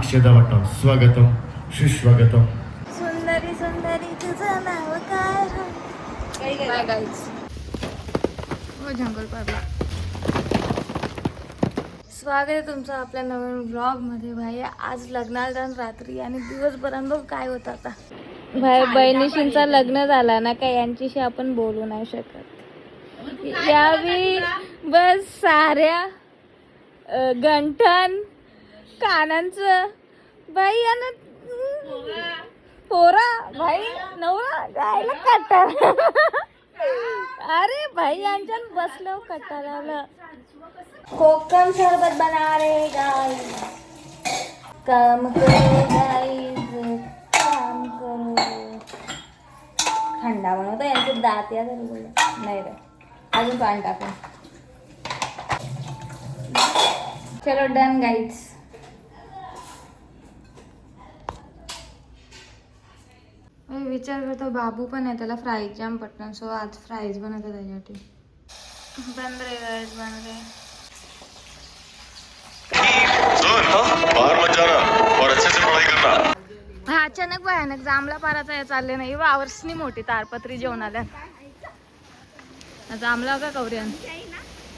अक्षदा वाटव स्वागतम सुस्वागतम. सुंदरी सुंदरी तुझं नाव काय? Bye guys. हो जंगल पाडला. स्वागत आहे तुमचं आपल्या नवीन व्लॉगमध्ये. भाई आज लग्नाला जाऊन रात्री आणि दिवसभरांबघ काय होतं आता. भाई बहिणीशींचा लग्न झाला ना काय यांच्याशी आपण बोलू नाही शकत. यावी बस साऱ्या गंठन कानांचं बाई यानं पोरा भाई नवरा गायला कटार. अरे भाई यांच्या बसलो कटाराला. कोकम सरबत बना रे गाइस, काम करो गाइस, काम करो. थंडा बनवतो यांचे दात या नाही रे अजून पाणी टाकून. चलो डन गाइस. मी विचार करतो बाबू पण आहे त्याला फ्राईज जाम पटकन सो आज फ्राईज बनवतो त्याच्यासाठी. बन रे गाइस बन रे. हा अचानक भयानक जांभला पाराचा हे चालले नाही वावरसनी मोठी तारपत्री जेवण आल्या. जांभला का कवऱ्यान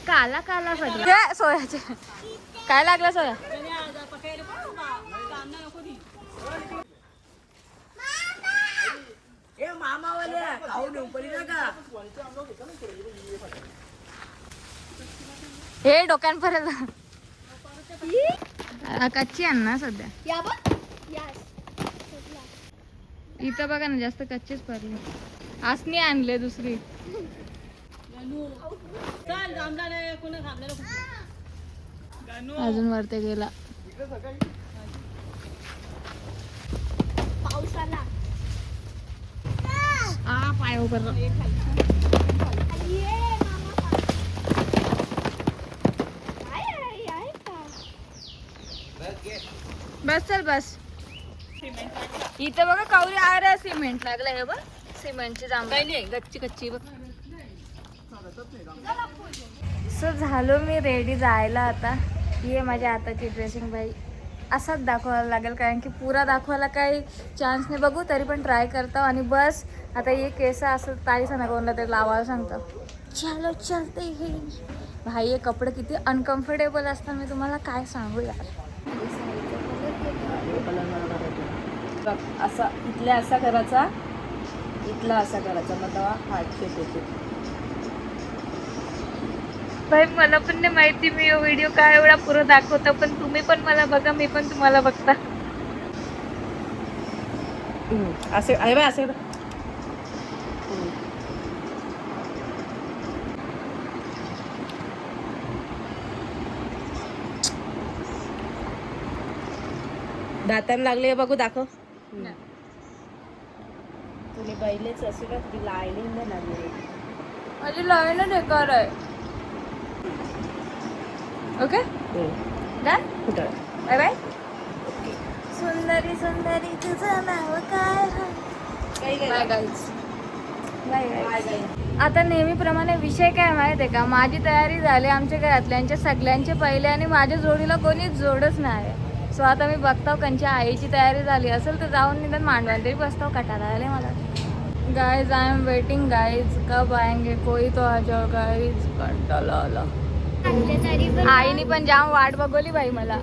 काला काला सगळं सोयाचे काय लागलं सोया. हे डोक्यांपर्यंत कच्ची आण ना सध्या. इथं बघा ना जास्त कच्चीच पडली. आसनी आणले दुसरी. अजून वरती गेला. पावसाला पाय उभं. बस चल बस. इथं बघा कावरी आर सिमेंट लागलं हे बघ. सिमेंटची जांभळी गच्ची कच्ची बघ. सो झालो मी रेडी जायला आता. ये माझ्या हाताची ड्रेसिंग बाई असाच दाखवायला लागेल कारण की पुरा दाखवायला काही चान्स नाही. बघू तरी पण ट्राय करतो. आणि बस आता ये केस असं ताईचा ना कोणला तरी लावायला सांगतो. चलो चलते हे भाई. हे कपडे किती अनकम्फर्टेबल असतात मी तुम्हाला काय सांगू यार. असा इथल्या असा करायचा इथला असा करायचा मग तेव्हा हार्ट शेप येते. भाई मला पण नाही माहिती मी व्हिडिओ काय एवढा पुरा दाखवता पण तुम्ही पण मला बघा मी पण तुम्हाला बघता. असे आहे बाय असे. दातांना लागले बघू दाखव. तुम्ही बैलेच असे का ती लाईनिंग नाही लागली. माझी लाईन बेकार आहे. Okay done bye bye. सुंदरी सुंदरी तुझं नाव काय? Bye guys bye guys. आता नेहमीप्रमाणे विषय काय माहिती आहे का. माझी तयारी झाली आमच्या घरातल्यांच्या सगळ्यांचे पहिले आणि माझ्या जोडीला कोणीच जोडच नाही. सो आता मी बघताव कंच्या आईची तयारी झाली असेल तर जाऊन निदान मांडवान तरी बसताव. कटाला आले मला. Guys I am waiting guys कब आएंगे कोई तो आ जाओ गाइज. कंटाळा आला. आईने पण जाम वाट बघवली बाई मला.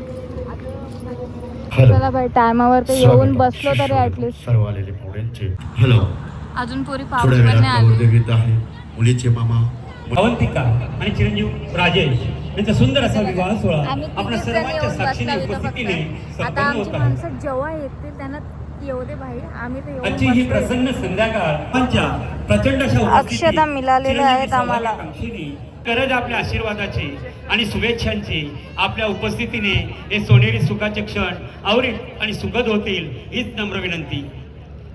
चला बाई टायमावर तर येऊन बसलो तरी ऍटलीस्ट. सर्व आलेले पाहुण्यांचे हॅलो. अजून पुरी थोड्या पाऊस पण वेळात नाही आली. गौरव येत आहे. मुलीचे मामा अवंतिका आणि चिरंजीव राजेश यांचा सुंदर असा विवाह सोहळा आम्ही आपल्या तिघीच जण सर्वांच्या येऊन साक्षीने बसलो इथं उपस्थितीने फक्त. आता संपन्न आमची होत आहे. माणसं जेव्हा येतील त्यांना येऊ दे भाई. आम्ही तर आजची ही येऊन बसलोय. प्रसन्न संध्याकाळ पंचा प्रचंड अशा उपस्थितीत अक्षता मिळालेल्या आहेत चिरंजीवी आम्हाला. सौभाग्यकांक्षीने गरज आपल्या आशीर्वादाची आणि शुभेच्छांची आपल्या उपस्थितीने हे सोनेरी सुखाचे क्षण आवरील आणि सुखद होतील हीच नम्र विनंती.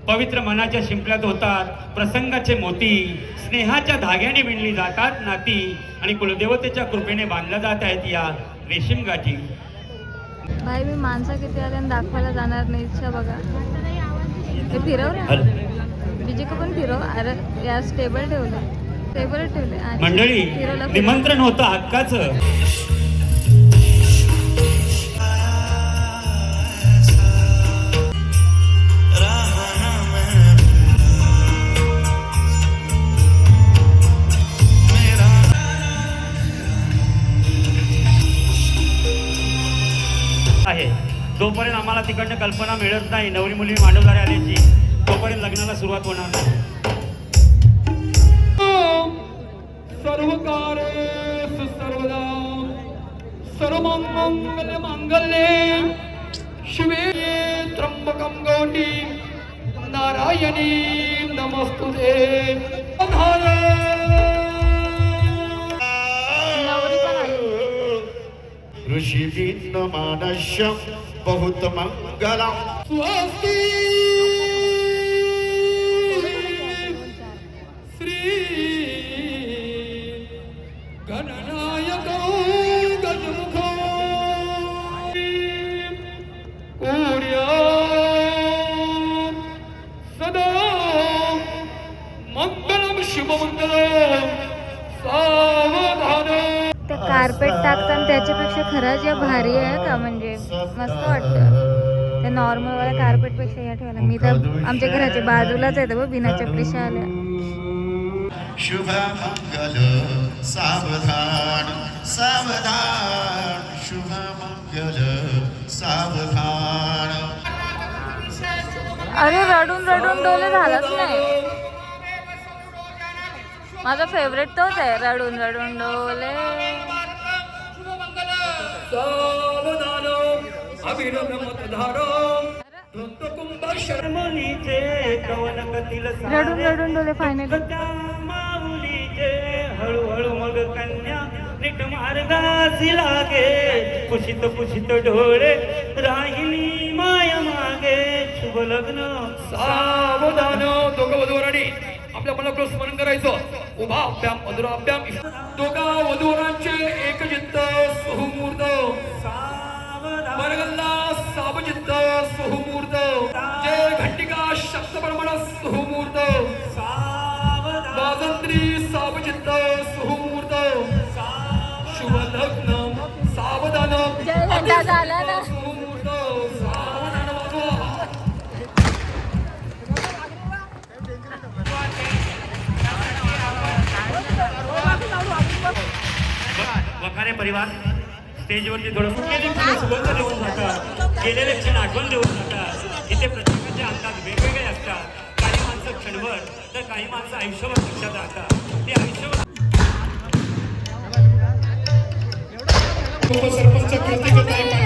पवित्र मनाच्या शिंपल्यात होतात प्रसंगाचे मोती. स्नेहाच्या धाग्याने विणली जातात नाती आणि कुलदेवतेच्या कृपेने बांधल्या जात आहेत या रेशीम गाठी. भाई मी माणसं किती आले दाखवायला जाणार नाही. इच्छा बघा ते फिरव रे. विजय का पण फिरव. अरे या टेबल ठेवलं. टेबल ठेवले मंडळी निमंत्रण होतं हक्काचं. तुम्हाला तिकडनं कल्पना मिळत नाही नवरी मुली मांडवदारी आल्याची, तोपर्यंत लग्नाला सुरुवात होणार नाही. सर्व कार्य सर्वदा सर्वमंगल मांगल्ये शिवे त्र्यंबकं गौरी नारायणी नमस्तुते. नवरी पण आली. ऋषिभिन्न मानस्य बहुत मंगलम. स्वस्ति श्री गणनायक गजमुखो कोर्या सदा मंगलम शुभमंगलम सावधान. ते कार्पेट टाकताना त्याच्यापेक्षा खरंच या भारी आहे का, म्हणजे मस्त वाटतं. ते नॉर्मल वाला कार्पेट पेक्षा या ठेवला. मी तर आमच्या घराच्या बाजूलाच येते बघ, बिना चपलीच्या आल्या. शुभ मंगल सावधान सावधान. शुभ मंगल सावधान. अरे रडून रडून डोले झालंच नाही. माझा फेवरेट तोच आहे, रडून रडून डोले. रडून रडून डोले फायनली. माऊलीचे हळूहळू मग कन्या नीट मार्गासी लागे, पुशित पुशित डोळे राहिली माया मागे. शुभ लग्न सावधान. दोघं वधूवरांनी आपल्या मनाकडे स्मरण करायचं. उभा अभ्याम अधुराभ्याम. दोघा वधूवरांचे एकचित्त सुमुहूर्त. बरगल्ला सावचित्त सुमुहूर्त. जय घंटिका शब्द प्रमाण सुमुहूर्त. वाजंत्री सावचित्त सुमुहूर्त. शुभ लग्न सावधान. जय घंटा झाला ना. सुमुहूर्त सावधान वाजवा. वखारे परिवार स्टेजवरती थोडं गेलेले क्षण सुगंध देऊन जातात, गेलेले क्षण आठवण देऊन जातात. इथे प्रत्येकाच्या अंगात वेगवेगळे असतात. काही माणसं क्षणभर तर काही माणसं आयुष्यभर लक्षात राहतात. ते आयुष्यभर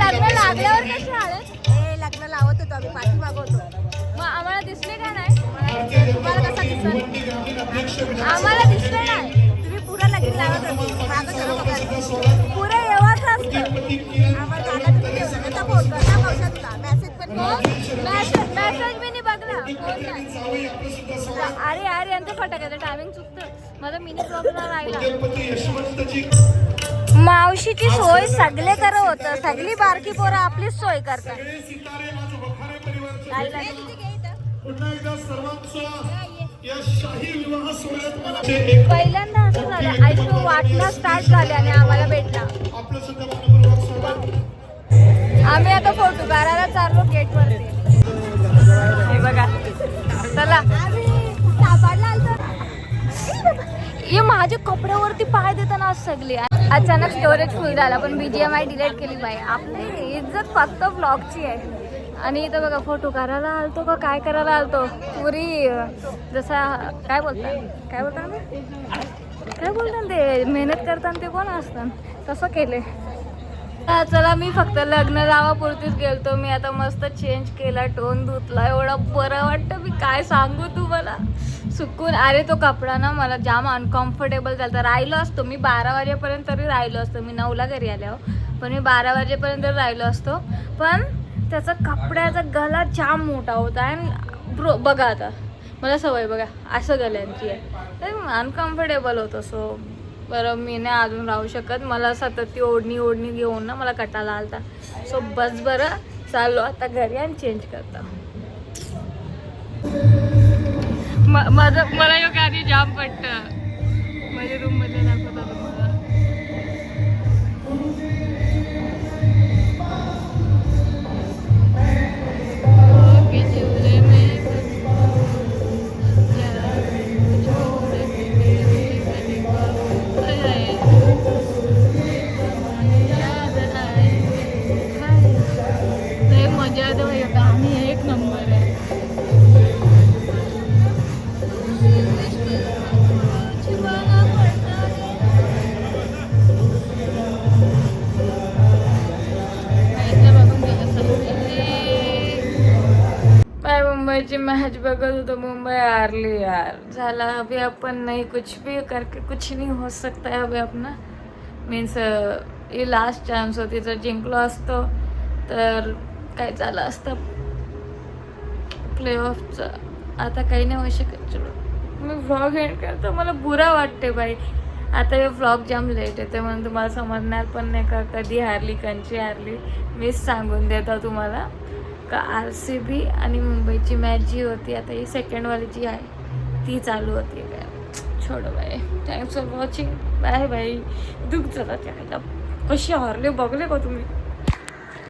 लग्न लागल्यावर कसे आले? लग्न लावत होतो आम्ही, पाठी मागवतो. मग आम्हाला दिसले का नाही? तुम्हाला कसा दिसला? आम्हाला दिसले नाही. तुम्ही पुरा लगीन लावत होते, मागत होतो. पुरे एवढंच असतं. आम्हाला दादा तुम्ही घेऊन आता फोन करता पावसातला मेसेज पण मेसेज मी नाही बघला, फोन नाही. अरे अरे यांचं फटाक्याचं टायमिंग चुकतं. माझा मिनी प्रॉब्लेम राहिला. मावशीची सोय सगळे करत होतं. सगळी बारकी पोरं आपलीच सोय करतात. पहिल्यांदा असं झालं, आयशो वाटणं स्टार्ट झाले आणि आम्हाला भेटला. आम्ही आता फोटो काढायला चाललो गेट वरती. हे बघा, चला. हे माझ्या कपड्यावरती पाय देताना आज सगळे. अचानक स्टोरेज फुल झाला, पण BGMI डिलीट केली बाई. आपली इज्जत फक्त व्लॉगची आहे. आणि इथं बघा, फोटो करायला आलतो का काय करायला आलतो, पुरी जसा काय बोलतात ते मेहनत करताना ते कोण असतं तसं केले. चला, मी फक्त लग्न लावापुरतीच गेलतो. मी आता मस्त चेंज केला, टोन धुतला, एवढं बरं वाटतं. मी काय सांगू तुम्हाला, सुकून. अरे तो कपडा ना मला जाम अनकम्फर्टेबल झाला. राहिलो असतो मी 12 वाजेपर्यंत तरी राहिलो असतो. मी 9ला घरी आल्यावर, पण मी 12 वाजेपर्यंत राहिलो असतो. पण त्याचा कपड्याचा गला जाम मोठा होता. आणि बघा आता मला सवय बघा असं गल्यांची आहे, तर अनकम्फर्टेबल होतं. सो बरं, मी नाही अजून राहू शकत. मला सतत ती ओढणी घेऊन ना मला कटाला आलता. सो बस बरं, चाललो आता घरी आणि चेंज करता. मला यो गाडी जाम पडतं. माझ्या रूममध्ये दाखवता तुम्हाला. मजा मुंबईची मॅच बघत होतो, मुंबई हारली यार. झाला अभी अपन नहीं कुछ भी करके कुछ नहीं हो सकता है अभी अपना. मीन्स ही लास्ट चान्स होती. जर जिंकलो असतो तर काय झालं असतं प्ले ऑफचं. आता काही नाही होऊ शकत. चलो मी व्लॉग एंड करतो. मला बुरा वाटते बाई. आता हे व्लॉग जाम लेट येते म्हणून तुम्हाला समजणार पण नाही का कधी हारली कंची हारली. मीच सांगून देतो तुम्हाला का RCB आणि मुंबईची मॅच जी होती आता ही सेकंडवाली जी आहे ती चालू होती. काय छोडो bye. Thanks for watching. Bye bye. दुःख झालं त्याला कशी हारले बघले का तुम्ही.